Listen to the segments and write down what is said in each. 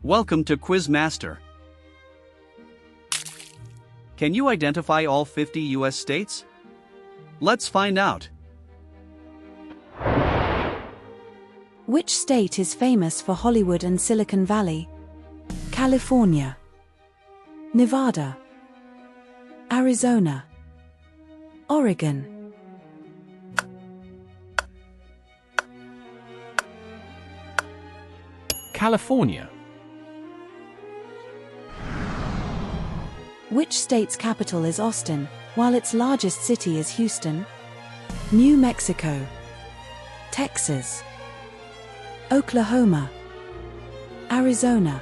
Welcome to Quiz Master. Can you identify all 50 US states? Let's find out. Which state is famous for Hollywood and Silicon Valley? California, Nevada, Arizona, Oregon. California. Which state's capital is Austin, while its largest city is Houston? New Mexico, Texas, Oklahoma, Arizona.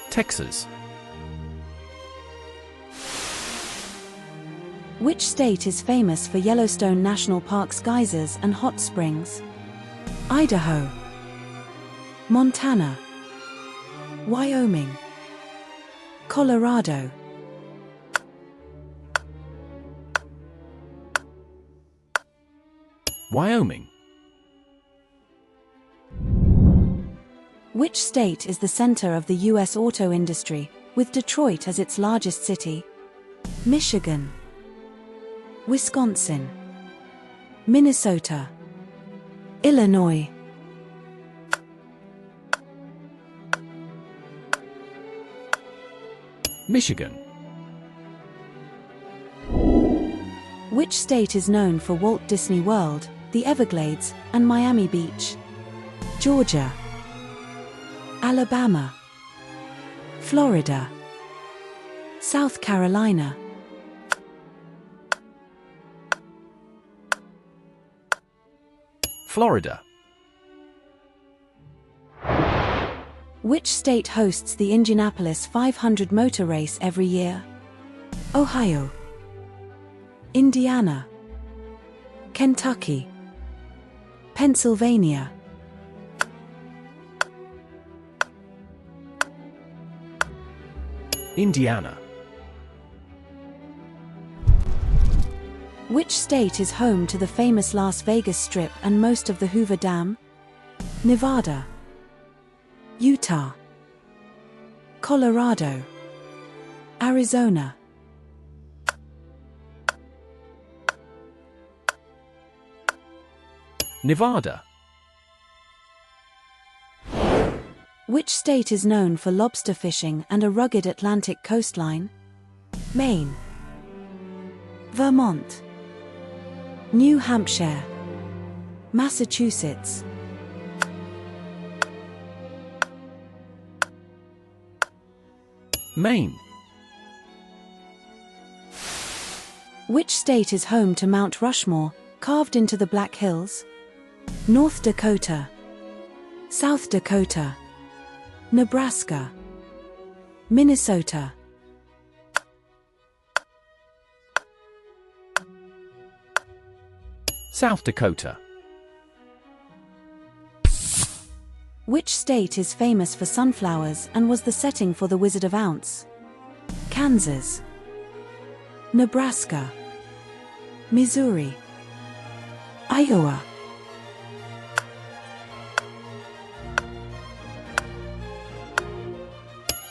Texas. Which state is famous for Yellowstone National Park's geysers and hot springs? Idaho, Montana, Wyoming, Colorado. Wyoming. Which state is the center of the U.S. auto industry, with Detroit as its largest city? Michigan, Wisconsin, Minnesota, Illinois. Michigan. Which state is known for Walt Disney World, the Everglades, and Miami Beach? Georgia, Alabama, Florida, South Carolina. Florida. Which state hosts the Indianapolis 500 motor race every year? Ohio, Indiana, Kentucky, Pennsylvania. Indiana. Which state is home to the famous Las Vegas Strip and most of the Hoover Dam? Nevada, Utah, Colorado, Arizona. Nevada. Which state is known for lobster fishing and a rugged Atlantic coastline? Maine, Vermont, New Hampshire, Massachusetts. Maine. Which state is home to Mount Rushmore, carved into the Black Hills? North Dakota, South Dakota, Nebraska, Minnesota. South Dakota. Which state is famous for sunflowers and was the setting for The Wizard of Oz? Kansas, Nebraska, Missouri, Iowa.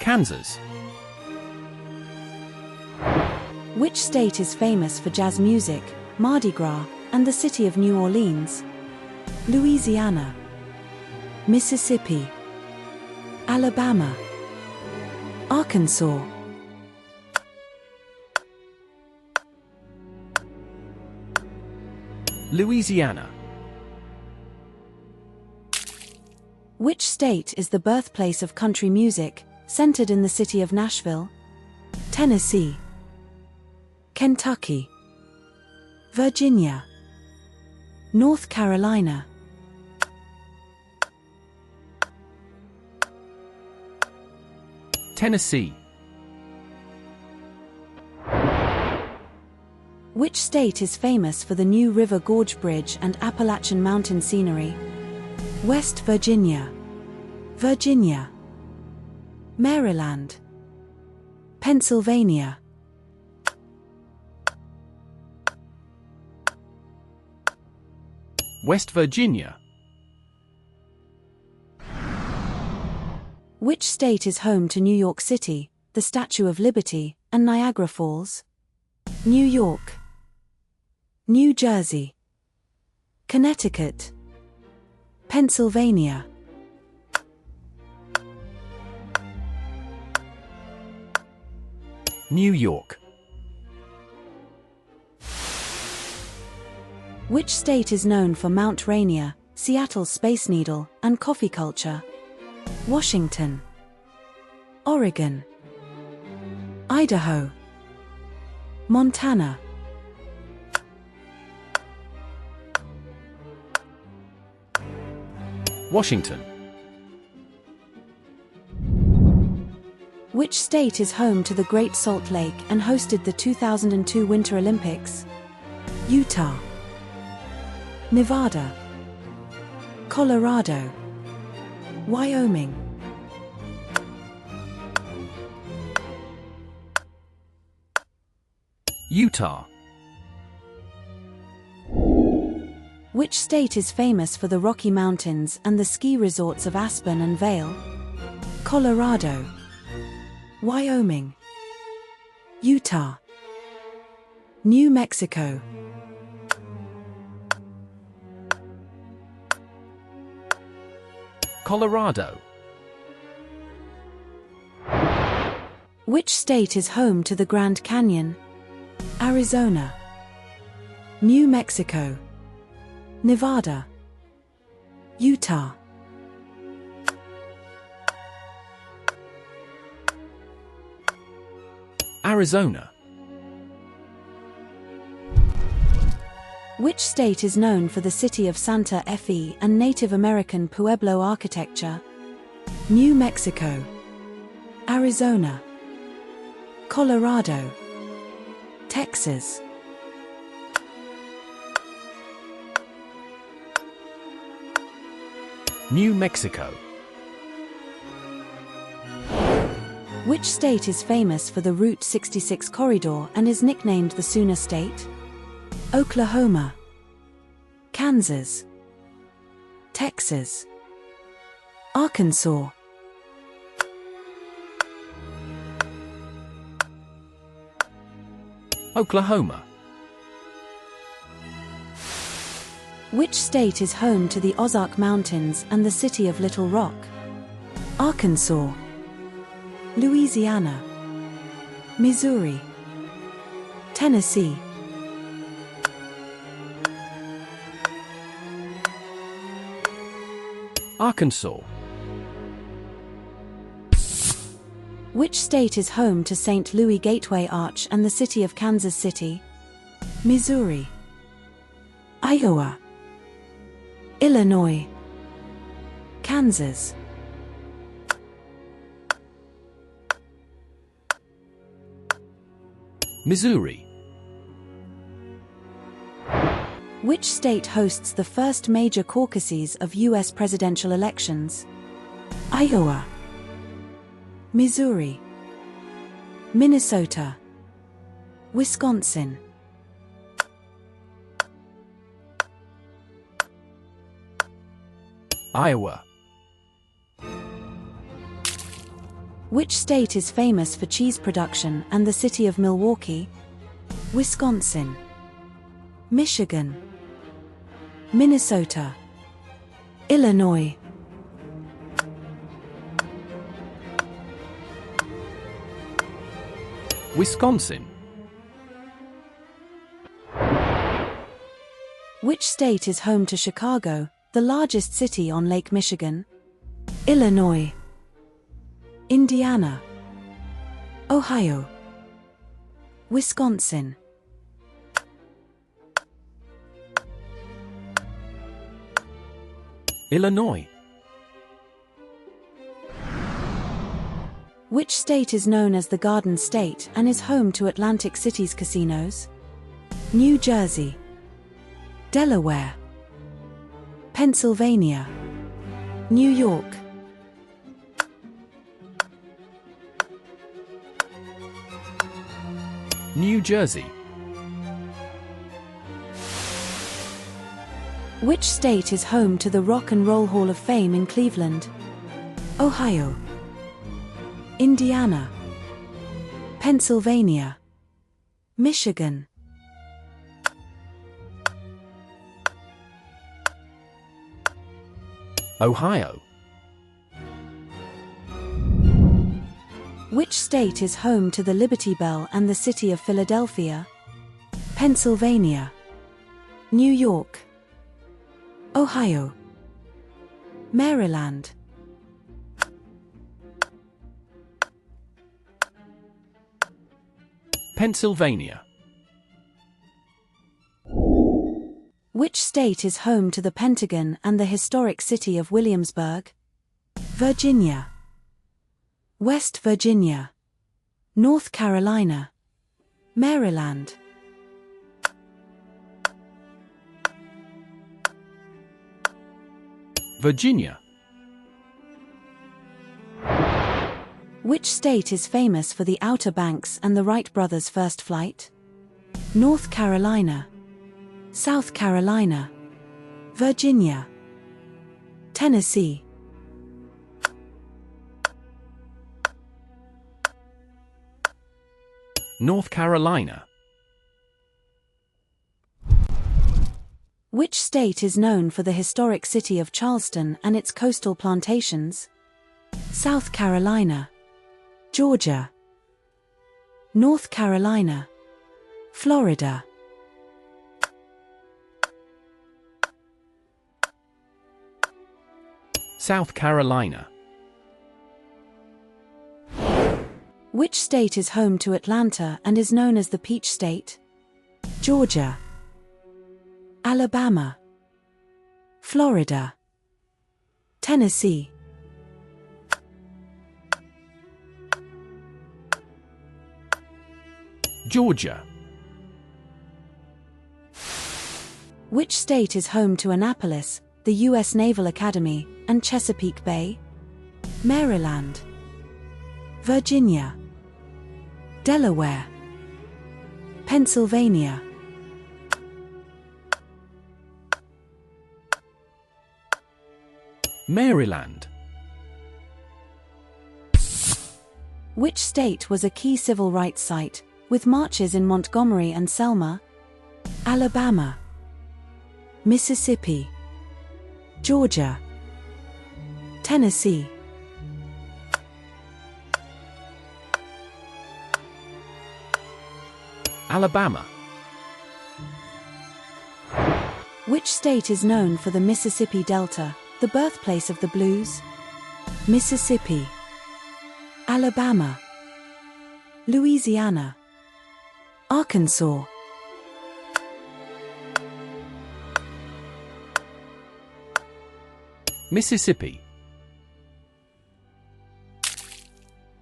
Kansas. Which state is famous for jazz music, Mardi Gras, and the city of New Orleans? Louisiana, Mississippi, Alabama, Arkansas. Louisiana. Which state is the birthplace of country music, centered in the city of Nashville? Tennessee, Kentucky, Virginia, North Carolina. Tennessee. Which state is famous for the New River Gorge Bridge and Appalachian mountain scenery? West Virginia, Virginia, Maryland, Pennsylvania. West Virginia. Which state is home to New York City, the Statue of Liberty, and Niagara Falls? New York, New Jersey, Connecticut, Pennsylvania. New York. Which state is known for Mount Rainier, Seattle's Space Needle, and coffee culture? Washington, Oregon, Idaho, Montana. Washington. Which state is home to the Great Salt Lake and hosted the 2002 Winter Olympics? Utah, Nevada, Colorado, Wyoming. Utah. Which state is famous for the Rocky Mountains and the ski resorts of Aspen and Vail? Colorado, Wyoming, Utah, New Mexico. Colorado. Which state is home to the Grand Canyon? Arizona, New Mexico, Nevada, Utah. Arizona. Which state is known for the city of Santa Fe and Native American Pueblo architecture? New Mexico, Arizona, Colorado, Texas. New Mexico. Which state is famous for the Route 66 corridor and is nicknamed the Sooner State? Oklahoma, Kansas, Texas, Arkansas. Oklahoma. Which state is home to the Ozark Mountains and the city of Little Rock? Arkansas, Louisiana, Missouri, Tennessee. Arkansas. Which state is home to St. Louis Gateway Arch and the city of Kansas City? Missouri, Iowa, Illinois, Kansas. Missouri. Which state hosts the first major caucuses of U.S. presidential elections? Iowa, Missouri, Minnesota, Wisconsin. Iowa. Which state is famous for cheese production and the city of Milwaukee? Wisconsin, Michigan, Minnesota, Illinois. Wisconsin. Which state is home to Chicago, the largest city on Lake Michigan? Illinois, Indiana, Ohio, Wisconsin. Illinois. Which state is known as the Garden State and is home to Atlantic City's casinos? New Jersey, Delaware, Pennsylvania, New York. New Jersey. Which state is home to the Rock and Roll Hall of Fame in Cleveland? Ohio, Indiana, Pennsylvania, Michigan. Ohio. Which state is home to the Liberty Bell and the City of Philadelphia? Pennsylvania, New York, Ohio, Maryland. Pennsylvania. Which state is home to the Pentagon and the historic city of Williamsburg? Virginia, West Virginia, North Carolina, Maryland. Virginia. Which state is famous for the Outer Banks and the Wright brothers' first flight? North Carolina, South Carolina, Virginia, Tennessee. North Carolina. Which state is known for the historic city of Charleston and its coastal plantations? South Carolina, Georgia, North Carolina, Florida. South Carolina. Which state is home to Atlanta and is known as the Peach State? Georgia, Alabama, Florida, Tennessee. Georgia. Which state is home to Annapolis, the U.S. Naval Academy, and Chesapeake Bay? Maryland, Virginia, Delaware, Pennsylvania. Maryland. Which state was a key civil rights site, with marches in Montgomery and Selma? Alabama, Mississippi, Georgia, Tennessee. Alabama. Which state is known for the Mississippi Delta, the birthplace of the blues? Mississippi, Alabama, Louisiana, Arkansas. Mississippi.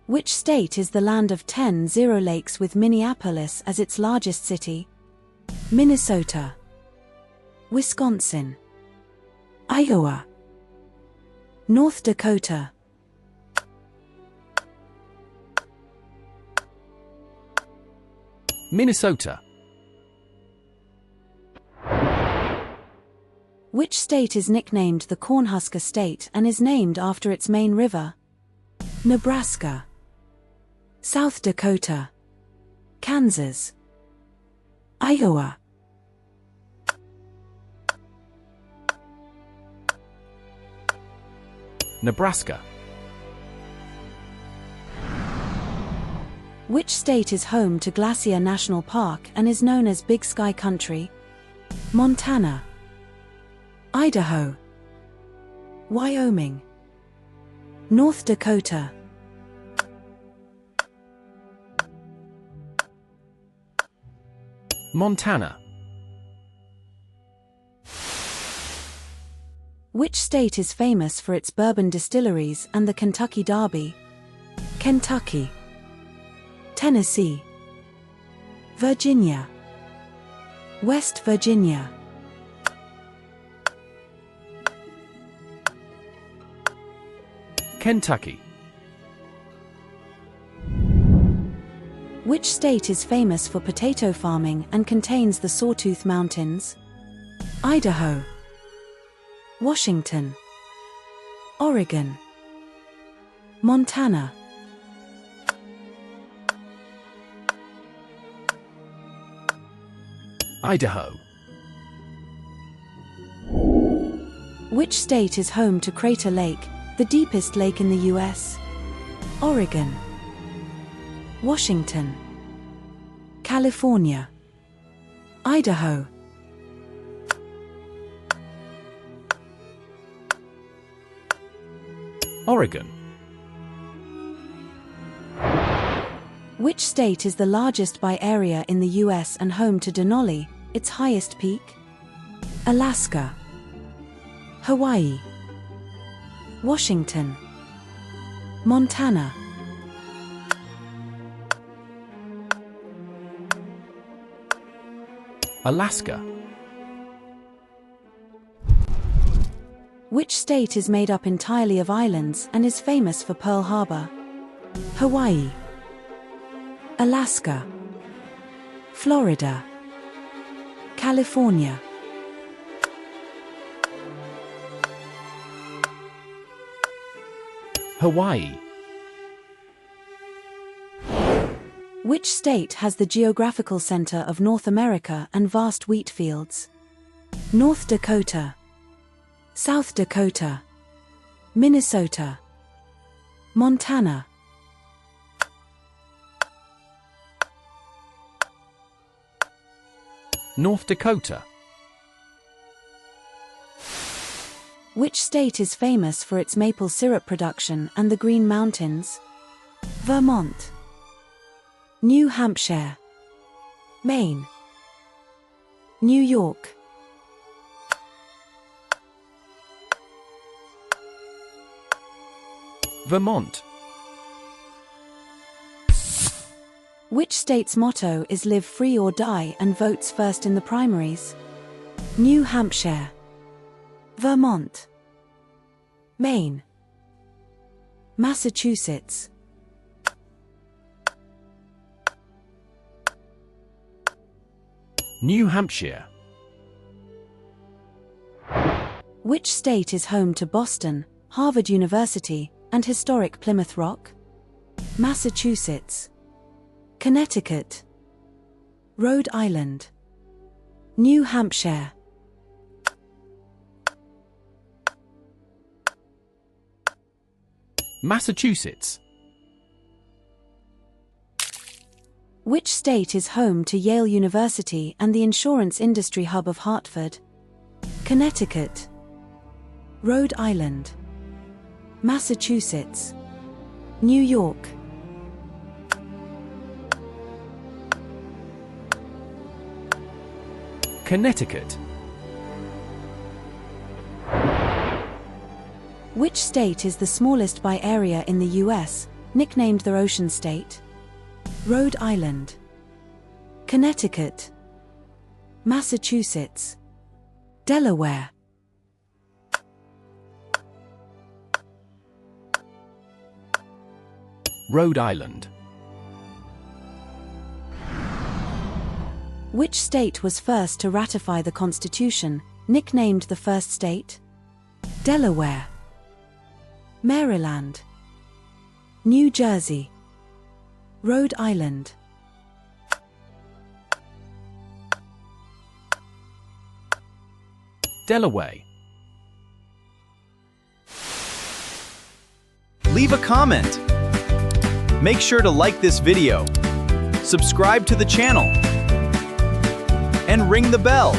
Which state is the land of 10 zero lakes with Minneapolis as its largest city? Minnesota, Wisconsin, Iowa, North Dakota. Minnesota. Which state is nicknamed the Cornhusker State and is named after its main river? Nebraska, South Dakota, Kansas, Iowa. Nebraska. Which state is home to Glacier National Park and is known as Big Sky Country? Montana, Idaho, Wyoming, North Dakota. Montana. Which state is famous for its bourbon distilleries and the Kentucky Derby? Kentucky, Tennessee, Virginia, West Virginia. Kentucky. Which state is famous for potato farming and contains the Sawtooth Mountains? Idaho, Washington, Oregon, Montana. Idaho. Which state is home to Crater Lake, the deepest lake in the US? Oregon, Washington, California, Idaho. Oregon. Which state is the largest by area in the US and home to Denali, its highest peak? Alaska, Hawaii, Washington, Montana. Alaska. Which state is made up entirely of islands and is famous for Pearl Harbor? Hawaii, Alaska, Florida, California. Hawaii. Which state has the geographical center of North America and vast wheat fields? North Dakota, South Dakota, Minnesota, Montana. North Dakota. Which state is famous for its maple syrup production and the Green Mountains? Vermont, New Hampshire, Maine, New York. Vermont. Which state's motto is live free or die and votes first in the primaries? New Hampshire, Vermont, Maine, Massachusetts. New Hampshire. Which state is home to Boston, Harvard University, and historic Plymouth Rock? Massachusetts, Connecticut, Rhode Island, New Hampshire. Massachusetts. Which state is home to Yale University and the insurance industry hub of Hartford? Connecticut, Rhode Island, Massachusetts, New York. Connecticut. Which state is the smallest by area in the US, nicknamed the Ocean State? Rhode Island, Connecticut, Massachusetts, Delaware. Rhode Island. Which state was first to ratify the Constitution, nicknamed the First State? Delaware, Maryland, New Jersey, Rhode Island. Delaware. Leave a comment. Make sure to like this video, subscribe to the channel, and ring the bell.